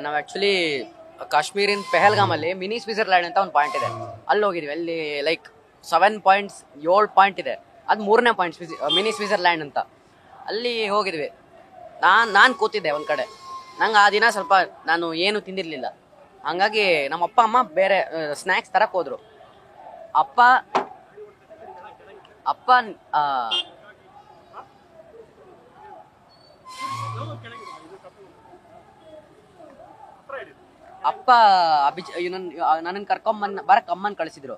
ನಾವು actually ಕಾಶ್ಮೀರಿನ ಪೆಹಲ್ಗಾಮಲ್ಲಿ mini Switzerland ಅಂತ ಒಂದು ಪಾಯಿಂಟ್ ಇದೆ. ಅಲ್ಲಿ ಹೋಗಿದ್ವಿ. ಅಲ್ಲಿ ಲೈಕ್ 7 ಪಾಯಿಂಟ್ಸ್ 7 ಪಾಯಿಂಟ್ ಇದೆ. ಅದು 3ನೇ ಪಾಯಿಂಟ್ ಮಿನಿ ಸ್ವಿಟ್ಜರ್ಲ್ಯಾಂಡ್ ಅಂತ. ಅಲ್ಲಿ ಹೋಗಿದ್ವಿ. ನಾನು ಕೂತಿದ್ದೆ ಒಂದು ಕಡೆ. ನಂಗೆ ಆ ದಿನ ಸ್ವಲ್ಪ ನಾನು ಏನು ತಿಂದಿರಲಿಲ್ಲ. ಹಂಗಾಗಿ ನಮ್ಮ ಅಪ್ಪ ಅಮ್ಮ ಬೇರೆ ಸ್ನ್ಯಾಕ್ಸ್ ತರಕ್ಕೆ ಹೋದ್ರು. ಅಪ್ಪ ಅಪ್ಪ ಅಪ್ಪ ನನ್ನನ್ನು ಬರಕ್ಕೆ ಅಮ್ಮನ ಕಳಿಸಿದ್ರು.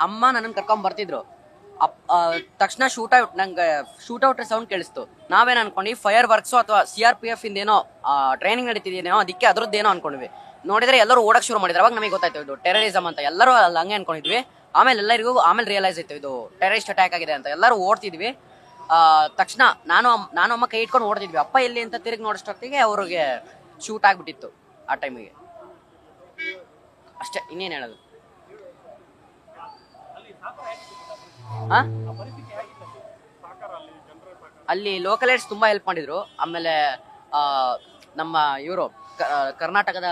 ಅಮ್ಮ ನನ್ನನ್ನು ಕರ್ಕೊಂಡ್ ಬರ್ತಿದ್ರು. ತಕ್ಷಣ ಶೂಟೌಟ್, ನಂಗೆ ಶೂಟೌಟ್ ಸೌಂಡ್ ಕೇಳಿಸ್ತು. ನಾವೇನು ಅನ್ಕೊಂಡ್ವಿ ಫೈರ್ ವರ್ಕ್ಸು ಅಥವಾ CRPF ಇಂದೇನೋ ಟ್ರೈನಿಂಗ್ ನಡೀತಿದೇನೋ, ಅದಕ್ಕೆ ಅದ್ರದ್ದೇನೋ ಅನ್ಕೊಂಡ್ವಿ. ನೋಡಿದ್ರೆ ಎಲ್ಲರೂ ಓಡಕ್ ಶುರು ಮಾಡಿದ್ರು. ಅವಾಗ ನಮಗೆ ಗೊತ್ತಾಯ್ತು ಇದು ಟೆರರಿಸಮ್ ಅಂತ. ಎಲ್ಲರೂ ಅಲ್ಲಿ ಹಂಗೆ ಅನ್ಕೊಂಡಿದ್ವಿ. ಆಮೇಲೆ ರಿಯಲೈಸ್ ಆಯ್ತು ಇದು ಟೆರರಿಸ್ಟ್ ಅಟ್ಯಾಕ್ ಆಗಿದೆ ಅಂತ. ಎಲ್ಲರೂ ಓಡ್ತಿದ್ವಿ. ತಕ್ಷಣ ನಾನು ಅಮ್ಮ ಕೈ ಇಟ್ಕೊಂಡು ಓಡ್ತಿದ್ವಿ. ಅಪ್ಪ ಎಲ್ಲಿ ಅಂತ ತಿರುಗಿ ನೋಡೋಷ್ಟೊತ್ತಿಗೆ ಅವ್ರಿಗೆ ಶೂಟ್ ಆಗ್ಬಿಟ್ಟಿತ್ತು ಆ ಟೈಮಿಗೆ. ಅಷ್ಟೇ, ಇನ್ನೇನು ಹೇಳೋದು. ಅಲ್ಲಿ ಲೋಕಲೈಟ್ಸ್ ತುಂಬಾ ಹೆಲ್ಪ್ ಮಾಡಿದ್ರು. ಆಮೇಲೆ ನಮ್ಮ ಇವರು ಕರ್ನಾಟಕದ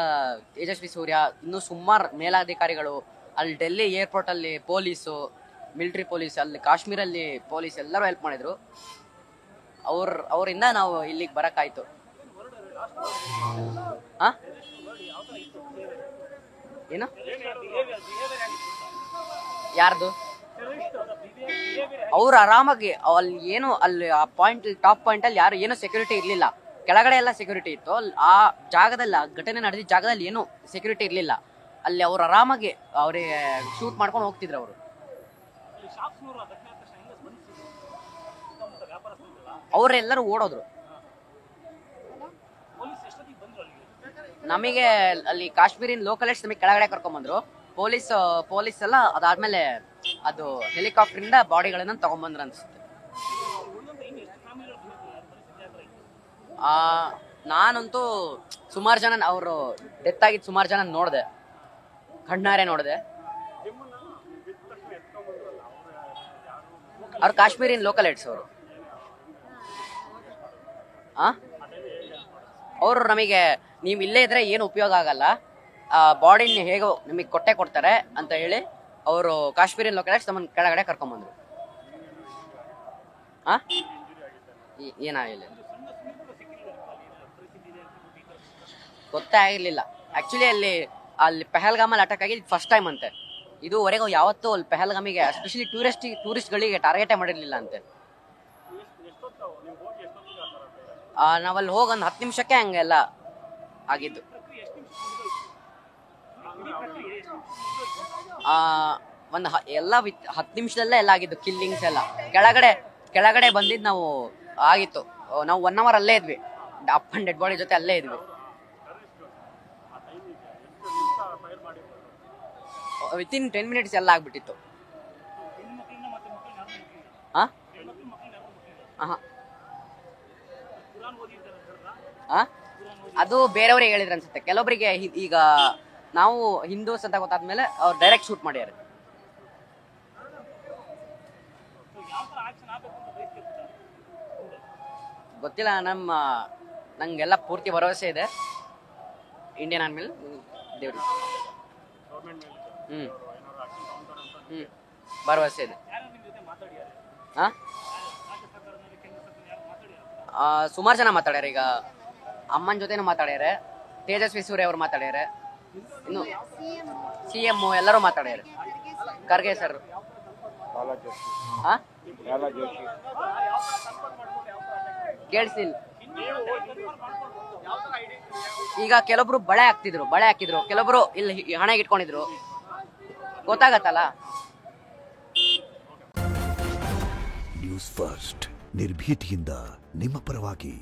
ತೇಜಸ್ವಿ ಸೂರ್ಯ, ಇನ್ನೂ ಸುಮಾರು ಮೇಲಾಧಿಕಾರಿಗಳು, ಅಲ್ಲಿ ಡೆಲ್ಲಿ ಏರ್ಪೋರ್ಟ್ ಅಲ್ಲಿ ಪೊಲೀಸು, ಮಿಲಿಟರಿ ಪೊಲೀಸ್, ಅಲ್ಲಿ ಕಾಶ್ಮೀರಲ್ಲಿ ಪೊಲೀಸ್ ಎಲ್ಲರೂ ಹೆಲ್ಪ್ ಮಾಡಿದ್ರು. ಅವರಿಂದ ನಾವು ಇಲ್ಲಿಗೆ ಬರಕ್ಕಾಯ್ತು. ಏನು ಯಾರ್ದು? ಅವ್ರು ಆರಾಮಾಗಿ ಅಲ್ಲಿ ಏನು ಅಲ್ಲಿ ಆ ಪಾಯಿಂಟ್ ಟಾಪ್ ಪಾಯಿಂಟ್ ಅಲ್ಲಿ ಯಾರು ಏನೋ ಸೆಕ್ಯೂರಿಟಿ ಇರ್ಲಿಲ್ಲ. ಕೆಳಗಡೆ ಎಲ್ಲ ಸೆಕ್ಯೂರಿಟಿ ಇತ್ತು. ಆ ಜಾಗದಲ್ಲಿ ಘಟನೆ ನಡೆದಿದ್ದ ಜಾಗದಲ್ಲಿ ಏನು ಸೆಕ್ಯೂರಿಟಿ ಇರ್ಲಿಲ್ಲ. ಅಲ್ಲಿ ಅವ್ರು ಆರಾಮಾಗಿ ಅವ್ರಿಗೆ ಶೂಟ್ ಮಾಡ್ಕೊಂಡು ಹೋಗ್ತಿದ್ರು. ಅವರು ಅವರೆಲ್ಲರೂ ಓಡೋದ್ರು. ನಮಗೆ ಅಲ್ಲಿ ಕಾಶ್ಮೀರಿನ ಲೋಕಲೈಟ್ಸ್ ನಮಗೆ ಕೆಳಗಡೆ ಕರ್ಕೊಂಡ್ಬಂದ್ರು. ಪೊಲೀಸ್ ಎಲ್ಲ ಅದಾದ್ಮೇಲೆ ಅದು ಹೆಲಿಕಾಪ್ಟರ್ ಇಂದ ಬಾಡಿಗಳನ್ನ ತಗೊಂಡ್ಬಂದ್ರು ಅನ್ಸುತ್ತೆ. ನಾನಂತೂ ಸುಮಾರು ಜನ ಅವರು ಡೆತ್ ಆಗಿದ್ದು ಸುಮಾರು ಜನ ನೋಡಿದೆ, ಕಣ್ಣಾರೆ ನೋಡಿದೆ. ಅವ್ರು ಕಾಶ್ಮೀರಿನ ಲೋಕಲೈಟ್ಸ್. ಅವರು ನಮಗೆ ನೀವು ಇಲ್ಲೇ ಇದ್ರೆ ಏನು ಉಪಯೋಗ ಆಗಲ್ಲ, ಬಾಡಿನ ಹೇಗೋ ನಿಮಗೆ ಕೊಡ್ತಾರೆ ಅಂತ ಹೇಳಿ ಅವರು ಕಾಶ್ಮೀರಿನ ಲೋಕಲೈಟ್ಸ್ ನಮ್ಮನ್ನು ಕೆಳಗಡೆ ಕರ್ಕೊಂಡ್ಬಂದ್ರು. ಏನಾಗಿಲ್ಲ, ಗೊತ್ತೇ ಆಗಿರ್ಲಿಲ್ಲ. ಆಕ್ಚುಲಿ ಅಲ್ಲಿ ಪೆಹಲ್ಗಾಮಲ್ಲಿ ಅಟ್ಯಾಕ್ ಆಗಿದ್ದು ಫಸ್ಟ್ ಟೈಮ್ ಅಂತೆ. ಇದುವರೆಗೂ ಯಾವತ್ತೂ ಅಲ್ಲಿ ಪೆಹಲ್ಗಾಮಿಗೆ ಎಸ್ಪೆಷಲಿ ಟೂರಿಸ್ಟ್ಗಳಿಗೆ ಟಾರ್ಗೆಟೇ ಮಾಡಿರ್ಲಿಲ್ಲ ಅಂತೆ. ನಾವಲ್ಲಿ ಹೋಗಿ ಒಂದು 10 ನಿಮಿಷಕ್ಕೆ ಹಂಗೆಲ್ಲ ಆಗಿದ್ದು. ಒಂದು 10 ನಿಮಿಷದಲ್ಲೇ ಎಲ್ಲ ಆಗಿದ್ದು. ಕಿಲ್ಲಿಂಗ್ಸ್ ಎಲ್ಲ ಕೆಳಗಡೆ ಬಂದಿದ್ದು ನಾವು ಆಗಿತ್ತು. ನಾವು 1 ಅವರ್ ಅಲ್ಲೇ ಇದ್ವಿ, ಅಪ್ಪನ ಡೆಡ್ ಬಾಡಿ ಜೊತೆ ಅಲ್ಲೇ ಇದ್ವಿ. ವಿತಿನ್ 10 ಮಿನಿಟ್ಸ್ ಎಲ್ಲ ಆಗ್ಬಿಟ್ಟಿತ್ತು. ಅದು ಬೇರೆಯವ್ರಿಗೆ ಹೇಳಿದ್ರು ಅನ್ಸುತ್ತೆ. ಕೆಲವೊಬ್ಬರಿಗೆ ಈಗ ನಾವು ಹಿಂದೂಸ್ ಅಂತ ಗೊತ್ತಾದ್ಮೇಲೆ ಅವ್ರು ಡೈರೆಕ್ಟ್ ಶೂಟ್ ಮಾಡ್ಯಾರ. ಗೊತ್ತಿಲ್ಲ. ನಂಗೆಲ್ಲ ಪೂರ್ತಿ ಭರವಸೆ ಇದೆ ಇಂಡಿಯನ್ ಆರ್ಮಿ ಮೇಲೆ. ದೇವ್ರಿ ಭರವಸೆ ಇದೆ. ಸುಮಾರು ಜನ ಮಾತಾಡ್ಯಾರ. ಈಗ ಅಮ್ಮನ ಜೊತೆನೂ ಮಾತಾಡ್ಯಾರೆ, ತೇಜಸ್ವಿ ಸೂರ್ಯ ಅವರು ಮಾತಾಡ್ಯಾರೆ, ಇನ್ನು CM ಎಲ್ಲರೂ ಮಾತಾಡ್ಯಾರ. ಖರ್ಗೆ ಸರ್, ಕೇಳಿಸಿಲ್ಲ. ಈಗ ಕೆಲವೊಬ್ರು ಬಳೆ ಹಾಕಿದ್ರು, ಕೆಲವೊಬ್ರು ಇಲ್ಲಿ ಹಣೆಗೆ ಇಟ್ಕೊಂಡಿದ್ರು. ಗೊತ್ತಾಗತ್ತಲ್ಲ. ನ್ಯೂಸ್ ಫಸ್ಟ್, ನಿರ್ಭೀತಿಯಿಂದ ನಿಮ್ಮ ಪರವಾಗಿ.